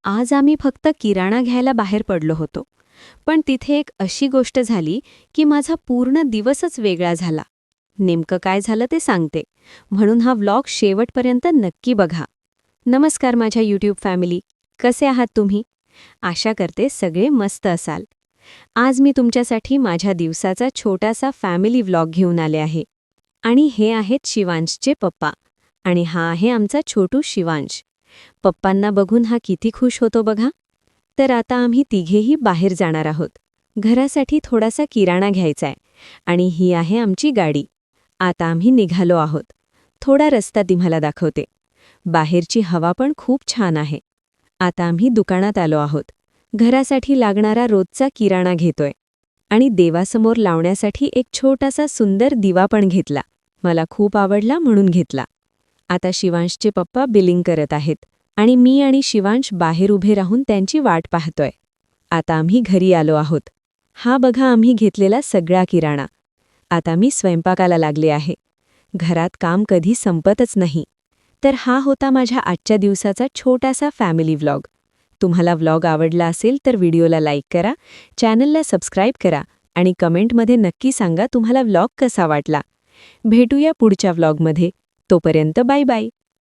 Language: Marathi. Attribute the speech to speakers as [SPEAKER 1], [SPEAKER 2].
[SPEAKER 1] आज आम्ही फक्त किराणा घ्यायला बाहेर पडलो होतो. पण तिथे एक अशी गोष्ट झाली की माझा पूर्ण दिवसच वेगळा झाला. नेमकं काय झालं ते सांगते, म्हणून हा व्लॉग शेवटपर्यंत नक्की बघा. नमस्कार माझ्या यूट्यूब फॅमिली, कसे आहात तुम्ही? आशा करते सगळे मस्त असाल. आज मी तुमच्यासाठी माझ्या दिवसाचा छोटासा फॅमिली व्लॉग घेऊन आले आहे. आणि हे आहेत शिवांशचे पप्पा. आणि हा आहे आमचा छोटू शिवांश. पप्पांना बघून हा किती खुश होतो बघा. तर आता आम्ही तिघेही बाहेर जाणार आहोत. घरासाठी थोडासा किराणा घ्यायचा आहे. आणि ही आहे आमची गाडी. आता आम्ही निघालो आहोत. थोडा रस्ता तुम्हाला दाखवते. बाहेरची हवा पण खूप छान आहे. आता आम्ही दुकानात आलो आहोत. घरासाठी लागणारा रोजचा किराणा घेतोय. आणि देवासमोर लावण्यासाठी एक छोटासा सुंदर दिवा पण घेतला. मला खूप आवडला म्हणून घेतला. आता शिवांशचे पप्पा बिलिंग करत आहेत. आणि मी आणि शिवांश बाहेर उभे राहून त्यांची वाट पाहतोय. आता आम्ही घरी आलो आहोत. हा बघा आम्ही घेतलेला सगळा किराणा. आता मी स्वयंपाकाला लागले आहे. घरात काम कधी संपतच नाही. तर हा होता माझ्या आजच्या दिवसाचा छोटासा फॅमिली व्लॉग. तुम्हाला व्लॉग आवडला असेल तर व्हिडिओला लाईक करा, चॅनलला सबस्क्राईब करा आणि कमेंटमध्ये नक्की सांगा तुम्हाला व्लॉग कसा वाटला. भेटूया पुढच्या व्लॉगमध्ये. तोपर्यंत बाय बाय.